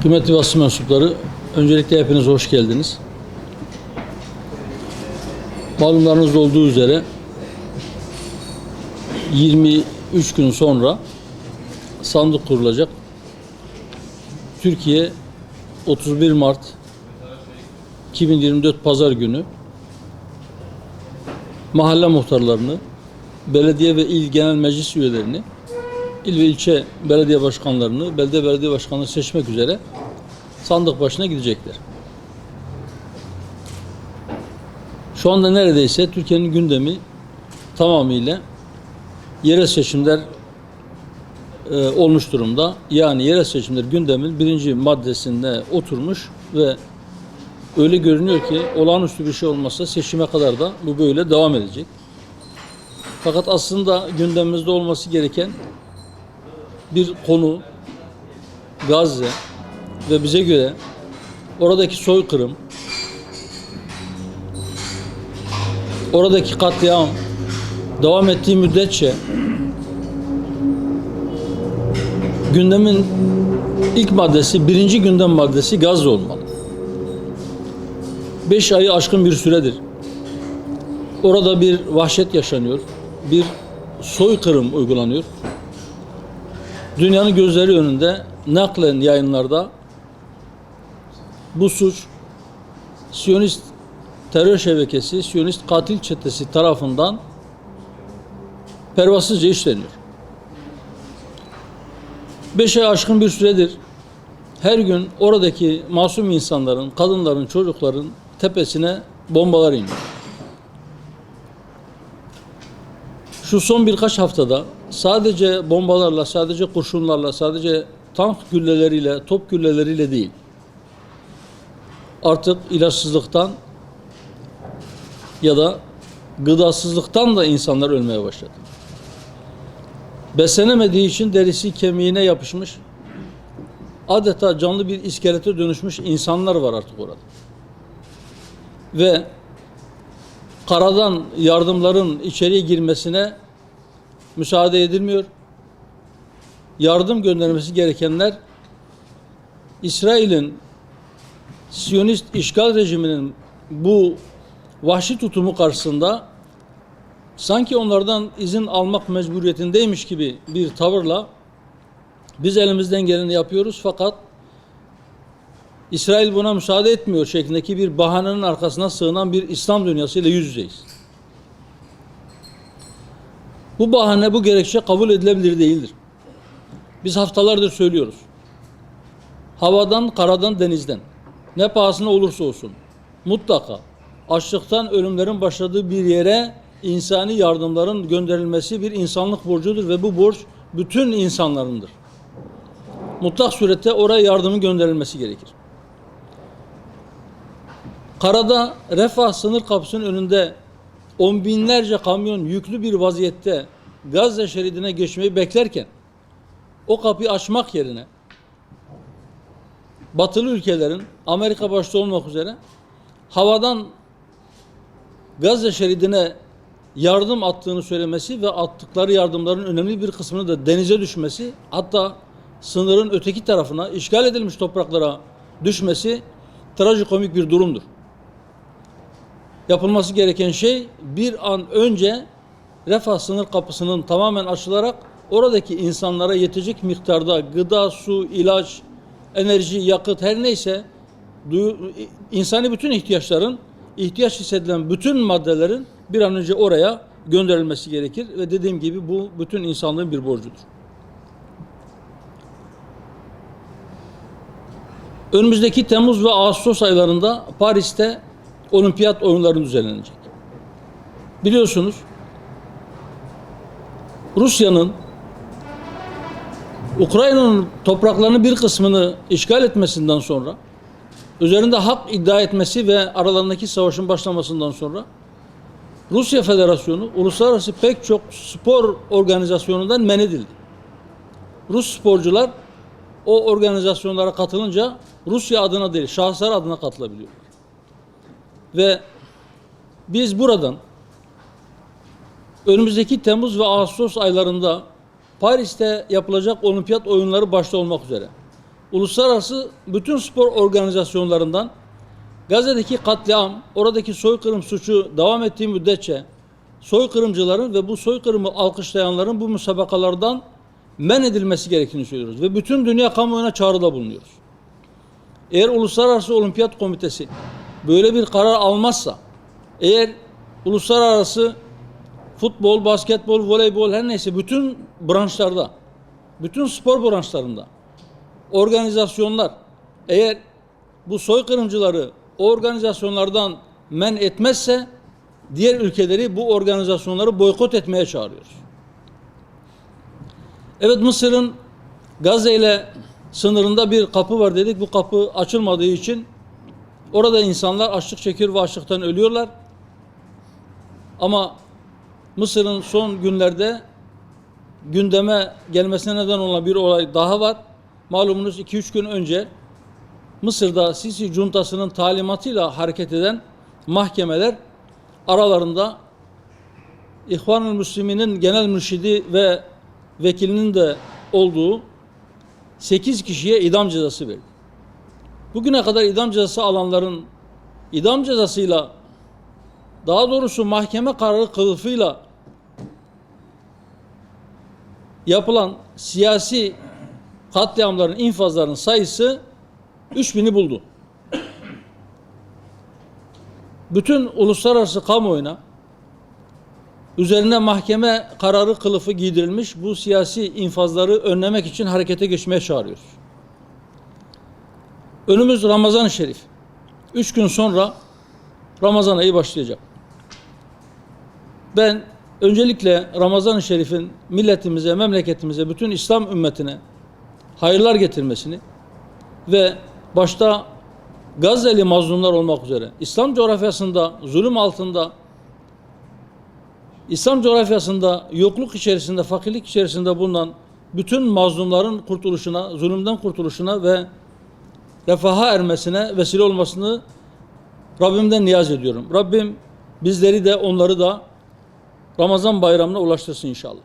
Kıymetli basın mensupları, öncelikle hepiniz hoş geldiniz. Malumlarınız olduğu üzere 23 gün sonra sandık kurulacak. Türkiye 31 Mart 2024 Pazar günü mahalle muhtarlarını, belediye ve il genel meclis üyelerini, il ve ilçe belediye başkanlarını, belediye başkanını seçmek üzere sandık başına gidecekler. Şu anda neredeyse Türkiye'nin gündemi tamamıyla yerel seçimler olmuş durumda. Yani yerel seçimler gündemin birinci maddesinde oturmuş ve öyle görünüyor ki olağanüstü bir şey olmazsa seçime kadar da bu böyle devam edecek. Fakat aslında gündemimizde olması gereken bir konu Gazze ve bize göre oradaki soykırım, oradaki katliam devam ettiği müddetçe gündemin ilk maddesi, birinci gündem maddesi Gazze olmalı. 5 ayı aşkın bir süredir orada bir vahşet yaşanıyor, bir soykırım uygulanıyor. Dünyanın gözleri önünde naklen yayınlarda bu suç Siyonist terör şebekesi, Siyonist katil çetesi tarafından pervasızca işleniyor. 5 ay aşkın bir süredir her gün oradaki masum insanların, kadınların, çocukların tepesine bombalar iniyor. Şu son birkaç haftada sadece bombalarla, sadece kurşunlarla, sadece tank gülleleriyle, top gülleleriyle değil, artık ilaçsızlıktan ya da gıdasızlıktan da insanlar ölmeye başladı. Beslenemediği için derisi kemiğine yapışmış, adeta canlı bir iskelete dönüşmüş insanlar var artık orada. Ve karadan yardımların içeriye girmesine müsaade edilmiyor. Yardım göndermesi gerekenler İsrail'in Siyonist işgal rejiminin bu vahşi tutumu karşısında sanki onlardan izin almak mecburiyetindeymiş gibi bir tavırla biz elimizden geleni yapıyoruz fakat İsrail buna müsaade etmiyor şeklindeki bir bahanenin arkasına sığınan bir İslam dünyasıyla yüz yüzeyiz. Bu bahane, bu gerekçe kabul edilebilir değildir. Biz haftalardır söylüyoruz. Havadan, karadan, denizden ne pahasına olursa olsun mutlaka açlıktan ölümlerin başladığı bir yere insani yardımların gönderilmesi bir insanlık borcudur ve bu borç bütün insanlarındır. Mutlak surette oraya yardımın gönderilmesi gerekir. Karada Refah sınır kapısının önünde on binlerce kamyon yüklü bir vaziyette Gazze şeridine geçmeyi beklerken o kapıyı açmak yerine batılı ülkelerin Amerika başta olmak üzere havadan Gazze şeridine yardım attığını söylemesi ve attıkları yardımların önemli bir kısmını da denize düşmesi, hatta sınırın öteki tarafına işgal edilmiş topraklara düşmesi trajikomik bir durumdur. Yapılması gereken şey bir an önce Refah sınır kapısının tamamen açılarak oradaki insanlara yetecek miktarda gıda, su, ilaç, enerji, yakıt her neyse insani bütün ihtiyaçların, ihtiyaç hissedilen bütün maddelerin bir an önce oraya gönderilmesi gerekir ve dediğim gibi bu bütün insanlığın bir borcudur. Önümüzdeki Temmuz ve Ağustos aylarında Paris'te olimpiyat oyunları düzenlenecek. Biliyorsunuz Rusya'nın Ukrayna'nın topraklarının bir kısmını işgal etmesinden sonra, üzerinde hak iddia etmesi ve aralarındaki savaşın başlamasından sonra Rusya Federasyonu uluslararası pek çok spor organizasyonundan men edildi. Rus sporcular o organizasyonlara katılınca Rusya adına değil, şahıslar adına katılabiliyorlar. Ve biz buradan önümüzdeki Temmuz ve Ağustos aylarında Paris'te yapılacak olimpiyat oyunları başta olmak üzere uluslararası bütün spor organizasyonlarından Gazze'deki katliam, oradaki soykırım suçu devam ettiği müddetçe soykırımcıların ve bu soykırımı alkışlayanların bu müsabakalardan men edilmesi gerektiğini söylüyoruz. Ve bütün dünya kamuoyuna çağrıda bulunuyoruz. Eğer Uluslararası Olimpiyat Komitesi böyle bir karar almazsa, eğer uluslararası futbol, basketbol, voleybol her neyse bütün branşlarda, bütün spor branşlarında organizasyonlar eğer bu soykırımcıları o organizasyonlardan men etmezse diğer ülkeleri bu organizasyonları boykot etmeye çağırıyoruz. Evet, Mısır'ın Gazze ile sınırında bir kapı var dedik. Bu kapı açılmadığı için orada insanlar açlık çekiyor ve açlıktan ölüyorlar. Ama Mısır'ın son günlerde gündeme gelmesine neden olan bir olay daha var. Malumunuz 2-3 gün önce Mısır'da Sisi juntasının talimatıyla hareket eden mahkemeler aralarında İhvan-ı Müslümin'in genel mürşidi ve vekilinin de olduğu 8 kişiye idam cezası verdi. Bugüne kadar idam cezası alanların idam cezasıyla, daha doğrusu mahkeme kararı kılıfıyla yapılan siyasi katliamların, infazların sayısı 3000'i buldu. Bütün uluslararası kamuoyuna üzerine mahkeme kararı kılıfı giydirilmiş bu siyasi infazları önlemek için harekete geçmeye çağırıyoruz. Önümüz Ramazan-ı Şerif. 3 gün sonra Ramazan ayı başlayacak. Ben öncelikle Ramazan-ı Şerif'in milletimize, memleketimize, bütün İslam ümmetine hayırlar getirmesini ve başta Gazze'li mazlumlar olmak üzere İslam coğrafyasında zulüm altında, İslam coğrafyasında yokluk içerisinde, fakirlik içerisinde bulunan bütün mazlumların kurtuluşuna, zulümden kurtuluşuna ve refaha ermesine vesile olmasını Rabbimden niyaz ediyorum. Rabbim bizleri de onları da Ramazan bayramına ulaştırsın inşallah.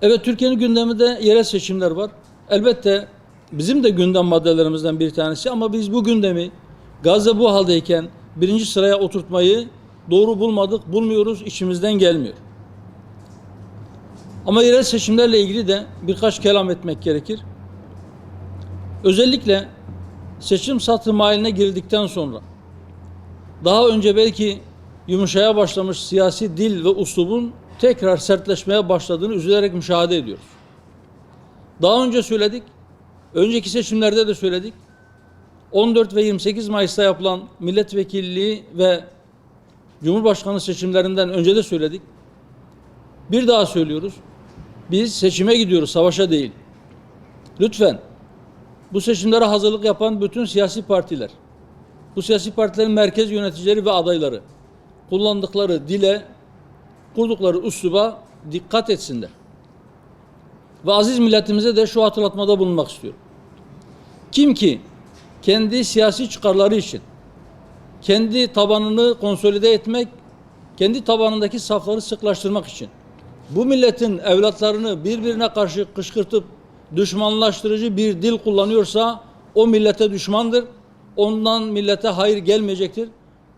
Evet, Türkiye'nin gündeminde yerel seçimler var. Elbette bizim de gündem maddelerimizden bir tanesi ama biz bu gündemi Gazze bu haldeyken birinci sıraya oturtmayı doğru bulmadık, bulmuyoruz, içimizden gelmiyor. Ama yerel seçimlerle ilgili de birkaç kelam etmek gerekir. Özellikle seçim satım haline girdikten sonra daha önce belki yumuşaya başlamış siyasi dil ve uslubun tekrar sertleşmeye başladığını üzülerek müşahede ediyoruz. Daha önce söyledik, önceki seçimlerde de söyledik. 14 ve 28 Mayıs'ta yapılan milletvekilliği ve Cumhurbaşkanı seçimlerinden önce de söyledik. Bir daha söylüyoruz. Biz seçime gidiyoruz, savaşa değil. Lütfen bu seçimlere hazırlık yapan bütün siyasi partiler, bu siyasi partilerin merkez yöneticileri ve adayları kullandıkları dile, kurdukları üsluba dikkat etsinler. Ve aziz milletimize de şu hatırlatmada bulunmak istiyorum. Kim ki kendi siyasi çıkarları için, kendi tabanını konsolide etmek, kendi tabanındaki safları sıklaştırmak için bu milletin evlatlarını birbirine karşı kışkırtıp düşmanlaştırıcı bir dil kullanıyorsa o millete düşmandır. Ondan millete hayır gelmeyecektir.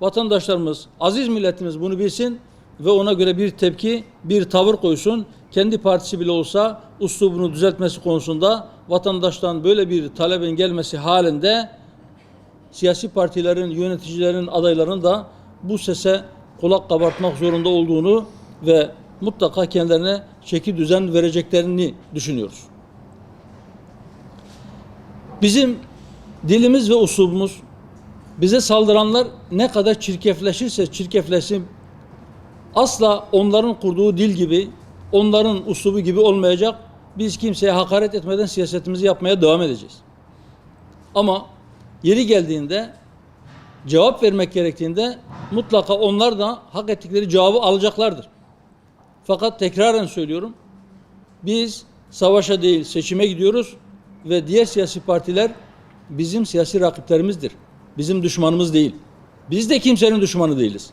Vatandaşlarımız, aziz milletimiz bunu bilsin ve ona göre bir tepki, bir tavır koysun. Kendi partisi bile olsa üslubunu düzeltmesi konusunda vatandaştan böyle bir talebin gelmesi halinde siyasi partilerin, yöneticilerin, adayların da bu sese kulak kabartmak zorunda olduğunu ve mutlaka kendilerine çeki düzen vereceklerini düşünüyoruz. Bizim dilimiz ve uslubumuz, bize saldıranlar ne kadar çirkefleşirse çirkefleşsin, asla onların kurduğu dil gibi, onların uslubu gibi olmayacak. Biz kimseye hakaret etmeden siyasetimizi yapmaya devam edeceğiz. Ama yeri geldiğinde, cevap vermek gerektiğinde mutlaka onlar da hak ettikleri cevabı alacaklardır. Fakat tekraren söylüyorum, biz savaşa değil seçime gidiyoruz ve diğer siyasi partiler bizim siyasi rakiplerimizdir. Bizim düşmanımız değil. Biz de kimsenin düşmanı değiliz.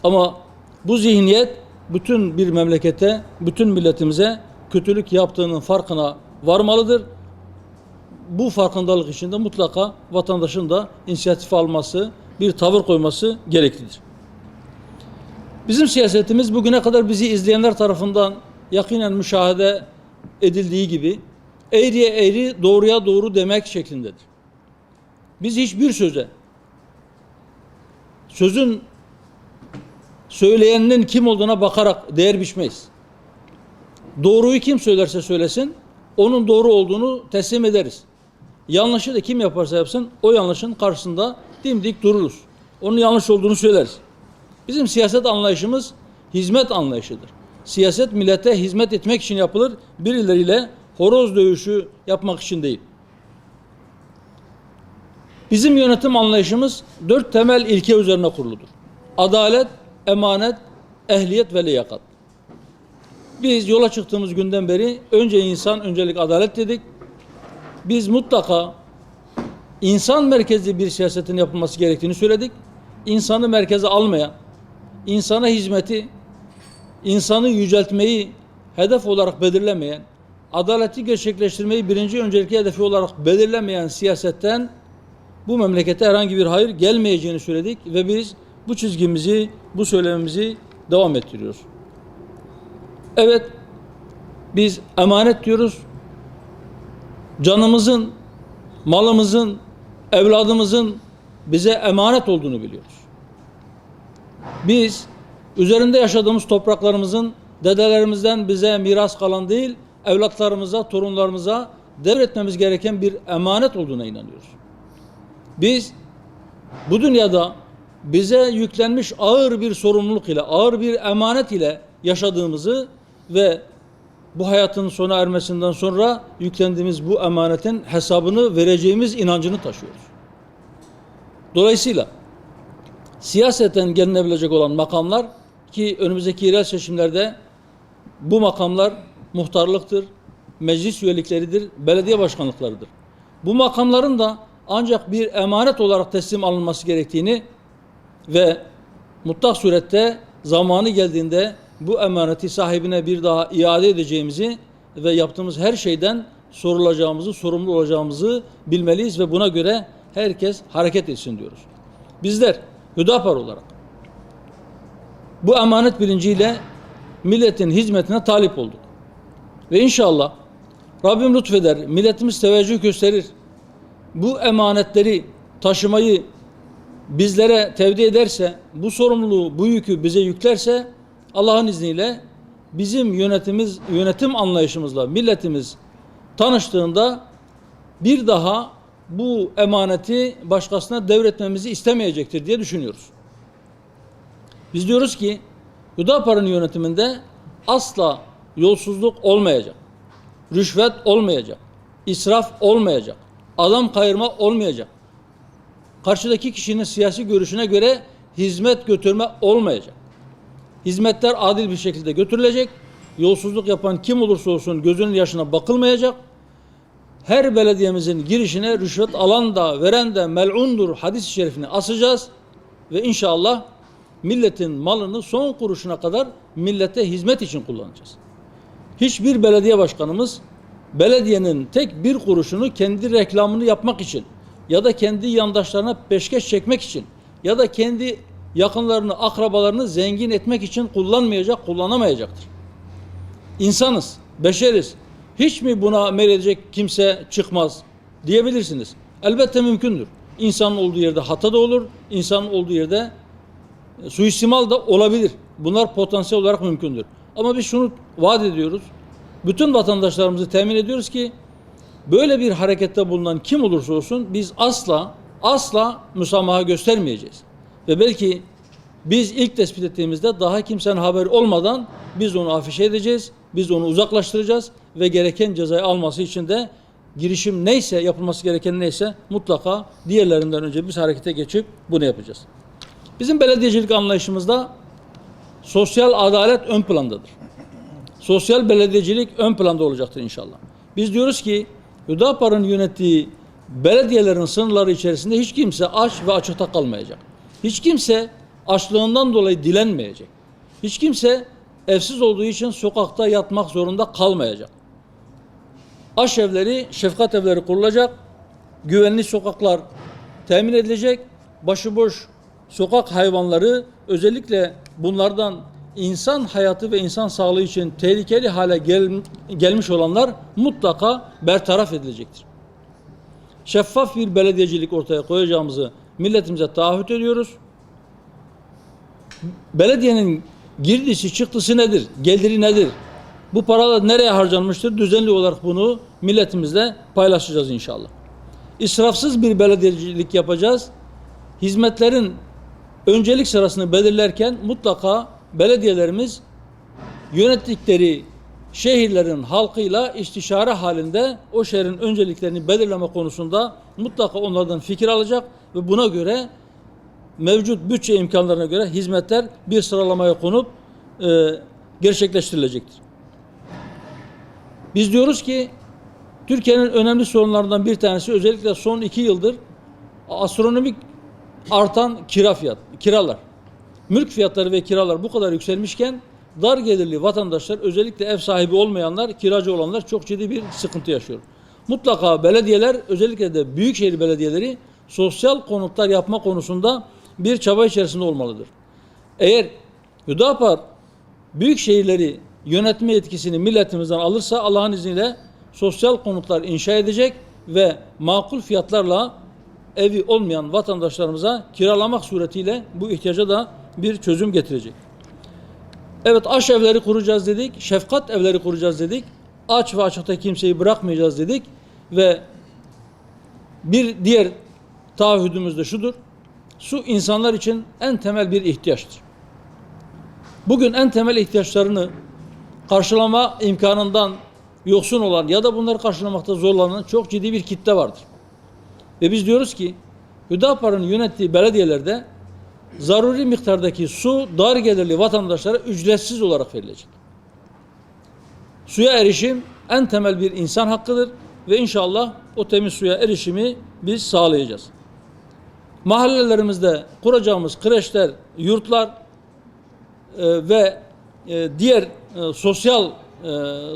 Ama bu zihniyet bütün bir memlekete, bütün milletimize kötülük yaptığının farkına varmalıdır. Bu farkındalık içinde mutlaka vatandaşın da inisiyatif alması, bir tavır koyması gereklidir. Bizim siyasetimiz bugüne kadar bizi izleyenler tarafından yakinen müşahede edildiği gibi eğriye eğri, doğruya doğru demek şeklindedir. Biz hiçbir sözün söyleyeninin kim olduğuna bakarak değer biçmeyiz. Doğruyu kim söylerse söylesin, onun doğru olduğunu teslim ederiz. Yanlışı da kim yaparsa yapsın, o yanlışın karşısında dimdik dururuz. Onun yanlış olduğunu söyleriz. Bizim siyaset anlayışımız hizmet anlayışıdır. Siyaset millete hizmet etmek için yapılır, birileriyle horoz dövüşü yapmak için değil. Bizim yönetim anlayışımız 4 temel ilke üzerine kuruludur. Adalet, emanet, ehliyet ve liyakat. Biz yola çıktığımız günden beri önce insan, öncelik adalet dedik. Biz mutlaka insan merkezli bir siyasetin yapılması gerektiğini söyledik. İnsanı merkeze almayan, insana hizmeti, insanı yüceltmeyi hedef olarak belirlemeyen, adaleti gerçekleştirmeyi birinci öncelikli hedefi olarak belirlemeyen siyasetten bu memlekete herhangi bir hayır gelmeyeceğini söyledik ve biz bu çizgimizi, bu söylemimizi devam ettiriyoruz. Evet, biz emanet diyoruz. Canımızın, malımızın, evladımızın bize emanet olduğunu biliyoruz. Biz üzerinde yaşadığımız topraklarımızın dedelerimizden bize miras kalan değil, evlatlarımıza, torunlarımıza devretmemiz gereken bir emanet olduğuna inanıyoruz. Biz bu dünyada bize yüklenmiş ağır bir sorumluluk ile, ağır bir emanet ile yaşadığımızı ve bu hayatın sona ermesinden sonra yüklendiğimiz bu emanetin hesabını vereceğimiz inancını taşıyoruz. Dolayısıyla siyaseten gelinebilecek olan makamlar ki önümüzdeki yerel seçimlerde bu makamlar muhtarlıktır, meclis üyelikleridir, belediye başkanlıklarıdır. Bu makamların da ancak bir emanet olarak teslim alınması gerektiğini ve mutlak surette zamanı geldiğinde bu emaneti sahibine bir daha iade edeceğimizi ve yaptığımız her şeyden sorulacağımızı, sorumlu olacağımızı bilmeliyiz ve buna göre herkes hareket etsin diyoruz. Bizler Hüdapar olarak bu emanet bilinciyle milletin hizmetine talip olduk. Ve inşallah Rabbim lütfeder, milletimiz teveccüh gösterir. Bu emanetleri taşımayı bizlere tevdi ederse, bu sorumluluğu, bu yükü bize yüklerse Allah'ın izniyle bizim yönetim anlayışımızla milletimiz tanıştığında bir daha bu emaneti başkasına devretmemizi istemeyecektir diye düşünüyoruz. Biz diyoruz ki Hüdapar'ın yönetiminde asla yolsuzluk olmayacak, rüşvet olmayacak, israf olmayacak, adam kayırma olmayacak. Karşıdaki kişinin siyasi görüşüne göre hizmet götürme olmayacak. Hizmetler adil bir şekilde götürülecek. Yolsuzluk yapan kim olursa olsun gözünün yaşına bakılmayacak. Her belediyemizin girişine rüşvet alan da veren de mel'undur hadis-i şerifini asacağız. Ve inşallah milletin malını son kuruşuna kadar millete hizmet için kullanacağız. Hiçbir belediye başkanımız belediyenin tek bir kuruşunu kendi reklamını yapmak için ya da kendi yandaşlarına peşkeş çekmek için ya da kendi yakınlarını, akrabalarını zengin etmek için kullanmayacak, kullanamayacaktır. İnsanız, beşeriz. Hiç mi buna meyledecek kimse çıkmaz diyebilirsiniz. Elbette mümkündür. İnsanın olduğu yerde hata da olur, insanın olduğu yerde suistimal da olabilir. Bunlar potansiyel olarak mümkündür. Ama biz şunu vaat ediyoruz. Bütün vatandaşlarımızı temin ediyoruz ki böyle bir harekette bulunan kim olursa olsun biz asla müsamaha göstermeyeceğiz. Ve belki biz ilk tespit ettiğimizde daha kimsenin haberi olmadan biz onu afişe edeceğiz, biz onu uzaklaştıracağız ve gereken cezayı alması için de girişim neyse, yapılması gereken neyse mutlaka diğerlerinden önce biz harekete geçip bunu yapacağız. Bizim belediyecilik anlayışımızda sosyal adalet ön plandadır. Sosyal belediyecilik ön planda olacaktır inşallah. Biz diyoruz ki Hüdapar'ın yönettiği belediyelerin sınırları içerisinde hiç kimse aç ve açıkta kalmayacak. Hiç kimse açlığından dolayı dilenmeyecek. Hiç kimse evsiz olduğu için sokakta yatmak zorunda kalmayacak. Aşevleri, şefkat evleri kurulacak. Güvenli sokaklar temin edilecek. Başıboş sokak hayvanları, özellikle bunlardan insan hayatı ve insan sağlığı için tehlikeli hale gelmiş olanlar mutlaka bertaraf edilecektir. Şeffaf bir belediyecilik ortaya koyacağımızı milletimize taahhüt ediyoruz. Belediyenin girdisi çıktısı nedir? Geliri nedir? Bu paralar nereye harcanmıştır? Düzenli olarak bunu milletimizle paylaşacağız inşallah. İsrafsız bir belediyecilik yapacağız. Hizmetlerin öncelik sırasını belirlerken mutlaka belediyelerimiz yönettikleri şehirlerin halkıyla istişare halinde o şehrin önceliklerini belirleme konusunda mutlaka onlardan fikir alacak ve buna göre mevcut bütçe imkanlarına göre hizmetler bir sıralamaya konup gerçekleştirilecektir. Biz diyoruz ki Türkiye'nin önemli sorunlarından bir tanesi, özellikle son 2 yıldır astronomik artan kiralar. Mülk fiyatları ve kiralar bu kadar yükselmişken dar gelirli vatandaşlar, özellikle ev sahibi olmayanlar, kiracı olanlar çok ciddi bir sıkıntı yaşıyor. Mutlaka belediyeler, özellikle de büyükşehir belediyeleri sosyal konutlar yapma konusunda bir çaba içerisinde olmalıdır. Eğer Hüdapar büyük şehirleri yönetme yetkisini milletimizden alırsa Allah'ın izniyle sosyal konutlar inşa edecek ve makul fiyatlarla evi olmayan vatandaşlarımıza kiralamak suretiyle bu ihtiyaca da bir çözüm getirecek. Evet, aş evleri kuracağız dedik, şefkat evleri kuracağız dedik, aç ve açıkta kimseyi bırakmayacağız dedik ve bir diğer taahhüdümüz de şudur: su insanlar için en temel bir ihtiyaçtır. Bugün en temel ihtiyaçlarını karşılama imkanından yoksun olan ya da bunları karşılamakta zorlanan çok ciddi bir kitle vardır. Ve biz diyoruz ki Hüdapar'ın yönettiği belediyelerde zaruri miktardaki su dar gelirli vatandaşlara ücretsiz olarak verilecek. Suya erişim en temel bir insan hakkıdır ve inşallah o temiz suya erişimi biz sağlayacağız. Mahallelerimizde kuracağımız kreşler, yurtlar ve diğer sosyal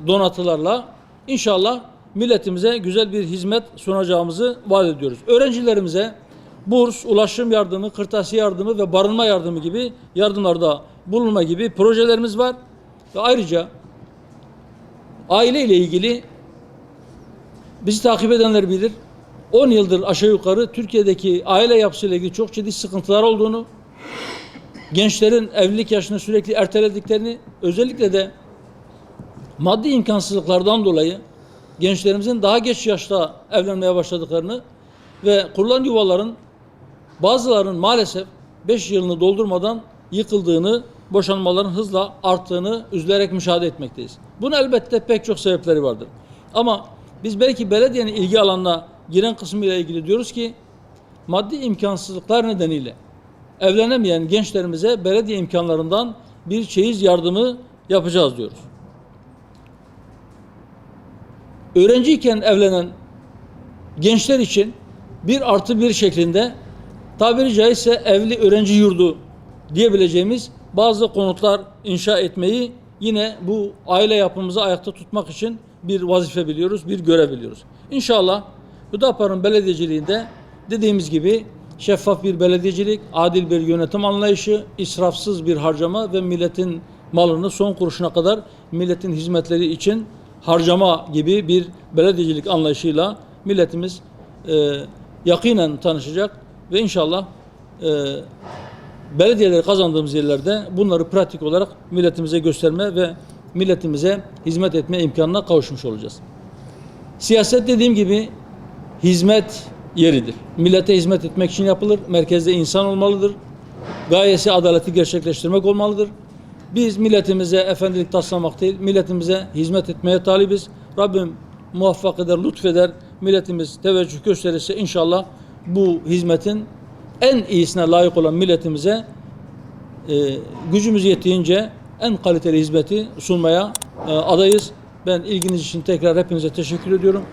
donatılarla inşallah milletimize güzel bir hizmet sunacağımızı vaat ediyoruz. Öğrencilerimize burs, ulaşım yardımı, kırtasiye yardımı ve barınma yardımı gibi yardımlarda bulunma gibi projelerimiz var. Ve ayrıca aile ile ilgili bizi takip edenler bilir. 10 yıldır aşağı yukarı Türkiye'deki aile yapısıyla ilgili çok ciddi sıkıntılar olduğunu, gençlerin evlilik yaşını sürekli ertelediklerini, özellikle de maddi imkansızlıklardan dolayı gençlerimizin daha geç yaşta evlenmeye başladıklarını ve kurulan yuvaların bazılarının maalesef 5 yılını doldurmadan yıkıldığını, boşanmaların hızla arttığını üzülerek müşahede etmekteyiz. Bunun elbette pek çok sebepleri vardır. Ama biz belki belediyenin ilgi alanına giren kısmıyla ilgili diyoruz ki maddi imkansızlıklar nedeniyle evlenemeyen gençlerimize belediye imkanlarından bir çeyiz yardımı yapacağız diyoruz. Öğrenciyken evlenen gençler için 1+1 şeklinde, tabiri caizse evli öğrenci yurdu diyebileceğimiz bazı konutlar inşa etmeyi yine bu aile yapımızı ayakta tutmak için bir vazife biliyoruz, bir görev biliyoruz. İnşallah Hüdapar'ın belediyeciliğinde dediğimiz gibi şeffaf bir belediyecilik, adil bir yönetim anlayışı, israfsız bir harcama ve milletin malını son kuruşuna kadar milletin hizmetleri için harcama gibi bir belediyecilik anlayışıyla milletimiz yakinen tanışacak ve inşallah belediyeleri kazandığımız yerlerde bunları pratik olarak milletimize gösterme ve milletimize hizmet etme imkanına kavuşmuş olacağız. Siyaset dediğim gibi hizmet yeridir. Millete hizmet etmek için yapılır. Merkezde insan olmalıdır. Gayesi adaleti gerçekleştirmek olmalıdır. Biz milletimize efendilik taslamak değil, milletimize hizmet etmeye talibiz. Rabbim muvaffak eder, lütfeder. Milletimiz teveccüh gösterirse inşallah bu hizmetin en iyisine layık olan milletimize gücümüz yettiğince en kaliteli hizmeti sunmaya adayız. Ben ilginiz için tekrar hepinize teşekkür ediyorum.